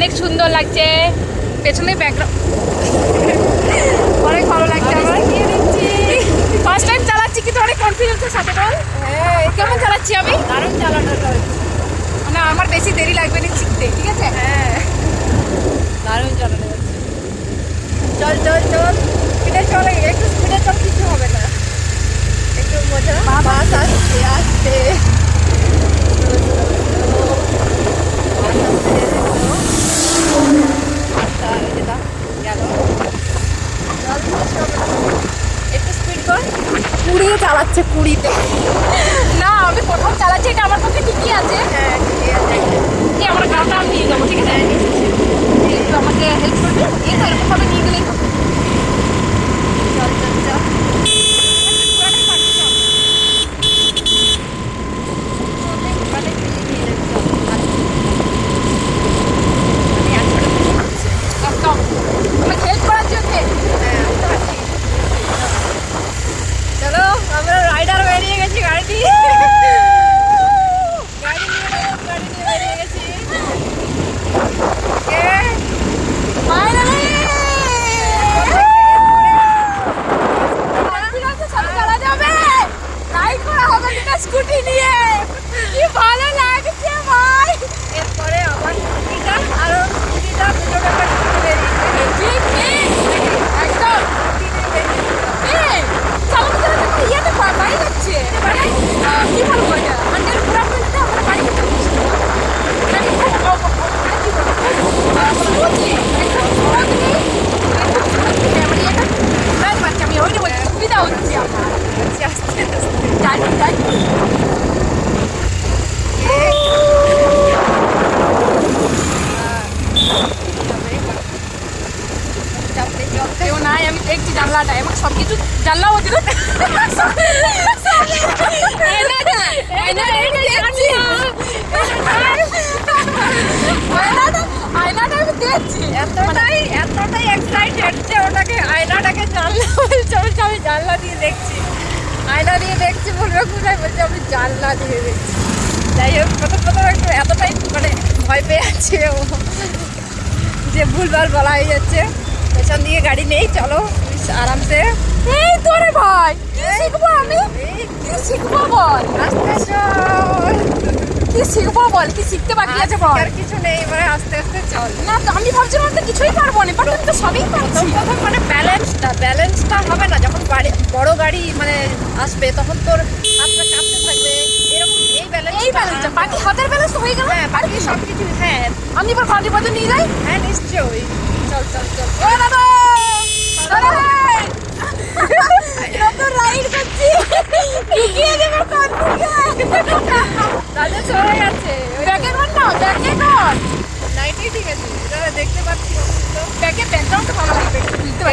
অনেক সুন্দর লাগছে, পেছনে ব্যাকগ্রাউন্ড অনেক ভালো লাগছে। আমার ফার্স্ট টাইম চালাচ্ছি কিন্তু অনেক কনফিডেন্সের সাথে। বল কেমন চালাচ্ছি আমি? দারুণ চালানো না আমার বেশি দেরি লাগবে না শিখতে, ঠিক আছে? হ্যাঁ দারুণ চালানো যাচ্ছে। চল চল চল স্পিডে চল, একটু স্পিডে চল, কিছু হবে না। একটু মজা বাস আসছে আসছে একটু স্পিড কর। কুড়িয়ে চালাচ্ছে, কুড়িতে। না আমি প্রথম চালাচ্ছি, এটা আমার পক্ষে ঠিকই আছে। হ্যাঁ ঠিক আছে, এই আমার গাড়িটা আমি নিয়ে যাবো, ঠিক আছে? একটু আমাকে হেল্প করবে, এই তো এরকমভাবে নিয়ে গেলেই হবে। চল চল চল। একদম আমাকে হেল্প করার জন্যে। চলো আমরা রাইডার বেরিয়ে গেছি, গাড়ি নিয়ে বেরিয়ে গেছি। Finally! কনফিডেন্সের সাথে চলা যাবে, রাইড করা হবে দুটো স্কুটি নিয়ে। কি ভালো লাগছে ভাই। এরপরে আমার স্কুটিটা আরো স্কুটিটা দুটো ব্যাপার বেরিয়েছে। ঠিক ঠিক একদম। এই চালাতে চালাতে ইয়াতে বাড়ি যাচ্ছে, মানে কি বলবো এটা, আন্ডার পুরা বলতে আমরা বাড়ি যেতে পারছি না। মানে খুব কি বলবো, বুঝি একদম সহজেই মানে এটা প্রায় পাচ্ছি আমি, ওইটা বলছি সুবিধা হচ্ছে আমার। আস্তে আস্তে জানি জানি চাপতে চাপতে কেউ নাই, আমি দেখছি জানলাটা, এবং সব কিছু জানলা ওদিকে আয়নাটা আমি দেখছি। এতটাই এক্সাইটেড যে ওটাকে আয়নাটাকে জানলা বলছে, আমি জানলা দিয়ে দেখছি, আয়না দিয়ে দেখছি বলবে কোথায়, বলছে আমি জানলা দিয়ে দেখছি। যাই হোক প্রথম প্রথম একটু এতটাই মানে ভয় পেয়ে আছে ও যে ভুলভাল বলা হয়ে যাচ্ছে। পেছন দিকে গাড়ি নেই, চলো আরামসে। এই তো রে ভাই, কি শিখবো আমি? কি শিখবো বল? আস্তে চল, কি শিখবো বল? কি শিখতে বাকি আছে বল? আর কিছু নেই, এবারে আস্তে আস্তে চল। না তো আমি ভাবছিলাম তো কিছুই পারবো না, বাট আমি তো সবই পারছি। প্রথম মানে ব্যালেন্সটা হবে না, যখন বড় গাড়ি মানে আসবে তখন তোর হাতটা কাঁপতে থাকবে, এরকম এই ব্যালেন্সটা বাকি হাতের ব্যালেন্স তো হয়ে গেল। হ্যাঁ বাকি সব কিছু। হ্যাঁ আমি এবার গাড়ি পথে নিয়ে যাই। হ্যাঁ নিশ্চয়ই, চল চল চল। ও দাদা দাদা ভাই, নতুন রাইড করছি, ঢুকিয়ে দেবো কোন দিকে? রাজা চলে গেছে, ব্যাকে কর না, ব্যাকে কর। নাইটেই ঠিক আছে, এটা দেখতে পাচ্ছি। ব্যাকে ব্যাকগ্রাউন্ডটা ভালো লাগবে, বুঝতে পারছি।